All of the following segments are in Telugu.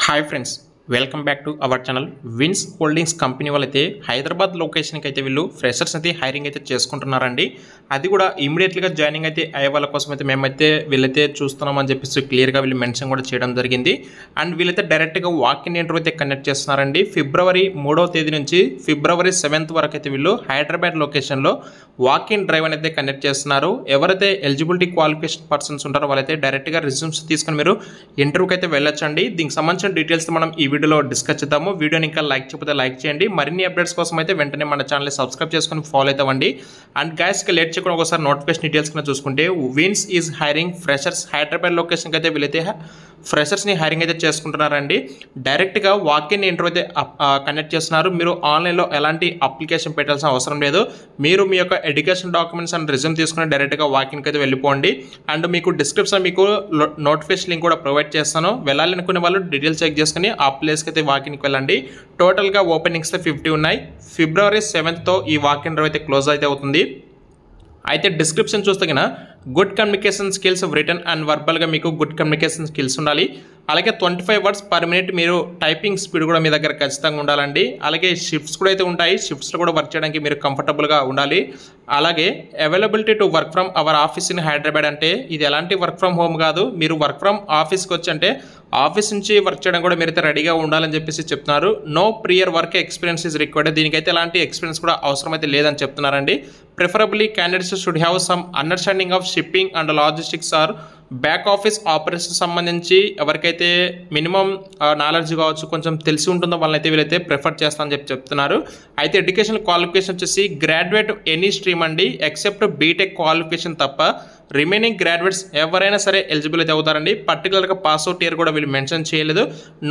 Hi friends, welcome back to our channel. Vins holdings company వాళ్ళైతే హైదరాబాద్ లొకేషన్కి అయితే వీళ్ళు ఫ్రెషర్స్ అయితే హైరింగ్ అయితే చేసుకుంటున్నారండి. అది కూడా ఇమీడియట్గా జాయినింగ్ అయితే అయ్యే వాళ్ళ కోసం అయితే మేమైతే వీళ్ళైతే చూస్తున్నామని చెప్పేసి క్లియర్గా వీళ్ళు మెన్షన్ కూడా చేయడం జరిగింది. అండ్ వీళ్ళైతే డైరెక్ట్గా వాక్-ఇన్ ఇంటర్వ్యూ అయితే కండక్ట్ చేస్తున్నారండి. ఫిబ్రవరి 3వ తేదీ నుంచి ఫిబ్రవరి 7th వరకు అయితే వీళ్ళు హైదరాబాద్ లొకేషన్లో వాక్-ఇన్ డ్రైవ్ అనేది కండక్ట్ చేస్తున్నారు. ఎవరైతే ఎలిజిబిలిటీ క్వాలిఫికేషన్ పర్సన్స్ ఉంటారో వాళ్ళైతే డైరెక్ట్గా రిజ్యూమ్స్ తీసుకొని మీరు ఇంటర్వ్యూకి అయితే వెళ్ళొచ్చండి. దీనికి సంబంధించిన డీటెయిల్స్ మనం ఈ వీడియోలో డిస్కస్ చేద్దాము. వీడియోని ఇంకా లైక్ చేయకపోతే లైక్ చేయండి. మరిన్ని అప్డేట్స్ కోసం అయితే వెంటనే మన ఛానల్ని సబ్స్క్రైబ్ చేసుకొని ఫాలో అవుతామండి. అండ్ గైస్కి లేట్ చేయకుండా ఒకసారి నోటిఫికేషన్ డీటెయిల్స్ కింద చూసుకుంటే Vins is hiring freshers Hyderabad లొకేషన్కి అయితే వీళ్ళైతే ఫ్రెషర్స్ని హైరింగ్ అయితే చేసుకుంటున్నారండి. డైరెక్ట్గా వాక్-ఇన్ ఇంటర్వ్యూ అయితే కండక్ట్ చేస్తున్నారు. మీరు ఆన్లైన్లో ఎలాంటి అప్లికేషన్ పెట్టాల్సిన అవసరం లేదు. మీరు మీ యొక్క ఎడ్యుకేషన్ డాక్యుమెంట్స్ అండ్ రిజ్యూమ్ తీసుకుని డైరెక్ట్గా వాక్-ఇన్కి అయితే వెళ్ళిపోండి. అండ్ మీకు డిస్క్రిప్షన్ మీకు నోటిఫికేషన్ లింక్ కూడా ప్రొవైడ్ చేస్తాను. వెళ్ళాలనుకునే వాళ్ళు డీటెయిల్స్ చెక్ చేసుకుని ఆ ప్లేస్కి అయితే వాక్-ఇన్కి వెళ్ళండి. టోటల్గా ఓపెనింగ్స్ 50 ఉన్నాయి. ఫిబ్రవరి 7th ఈ వాక్-ఇన్ డ్రైవ్ అయితే క్లోజ్ అయితే అవుతుంది. అయితే డిస్క్రిప్షన్ చూస్తే కన్నా good communication skills written and వర్బల్గా మీకు గుడ్ కమ్యూనికేషన్ స్కిల్స్ ఉండాలి. అలాగే 25 words per minute మీరు టైపింగ్ స్పీడ్ కూడా మీ దగ్గర ఖచ్చితంగా ఉండాలండి. అలాగే షిఫ్ట్స్ కూడా అయితే ఉంటాయి. షిఫ్ట్స్లో కూడా వర్క్ చేయడానికి మీరు కంఫర్టబుల్గా ఉండాలి. అలాగే availability to work from our office in Hyderabad అంటే ఇది ఎలాంటి వర్క్ ఫ్రమ్ హోమ్ కాదు. మీరు వర్క్ ఫ్రమ్ ఆఫీస్కి వచ్చి అంటే ఆఫీస్ నుంచి వర్క్ చేయడం కూడా మీరైతే రెడీగా ఉండాలని చెప్పేసి చెప్తున్నారు. No prior work experience is required. దీనికైతే ఎలాంటి ఎక్స్పీరియన్స్ కూడా అవసరం అయితే లేదని చెప్తున్నారండి. Preferably candidates should have some understanding of shipping and logistics or back office operation సంబంధించి ఎవరికైతే మినిమం నాలెడ్జ్ కావచ్చు కొంచెం తెలిసి ఉంటుందో వాళ్ళైతే వీళ్ళైతే ప్రిఫర్ చేస్తామని చెప్తున్నారు. అయితే ఎడ్యుకేషన్ క్వాలిఫికేషన్ వచ్చేసి గ్రాడ్యుయేట్ ఎనీ స్ట్రీమ్ అండి ఎక్సెప్ట్ బీటెక్ క్వాలిఫికేషన్ తప్ప రిమైనింగ్ గ్రాడ్యుయేట్స్ ఎవరైనా సరే ఎలిజిబుల్ అయితే అవుతారండి. పర్టికులర్గా పాస్అవుట్ ఇయర్ కూడా వీళ్ళు మెన్షన్ చేయలేదు.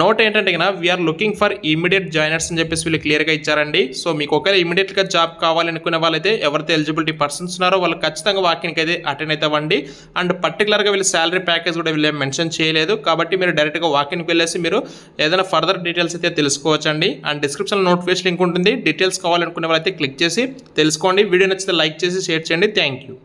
నోట్ ఏంటంటే కన్నా we are looking for immediate joiners అని చెప్పేసి వీళ్ళు క్లియర్గా ఇచ్చారండి. సో మీకు ఒకవేళ ఇమీడియట్గా జాబ్ కావాలనుకునే వాళ్ళైతే ఎవరైతే ఎలిజిబిలిటీ పర్సన్స్ ఉన్నారో వాళ్ళు ఖచ్చితంగా వాకిన్కి అయితే అటెండ్ అయితే అవ్వండి. అండ్ పర్టికులర్గా వీళ్ళు శాలరీ ప్యాకేజ్ కూడా వీళ్ళు మెన్షన్ చేయలేదు. కాబట్టి మీరు డైరెక్ట్గా వాకిన్కి వెళ్ళేసి మీరు ఏదైనా ఫర్దర్ డీటెయిల్స్ అయితే తెలుసుకోవచ్చండి. అండ్ డిస్క్రిప్షన్లో నోటిఫికేషన్ లింక్ ఉంటుంది. డీటెయిల్స్ కావాలనుకునే వాళ్ళైతే క్లిక్ చేసి తెలుసుకోండి. వీడియో నచ్చితే లైక్ చేసి షేర్ చేయండి. Thank you.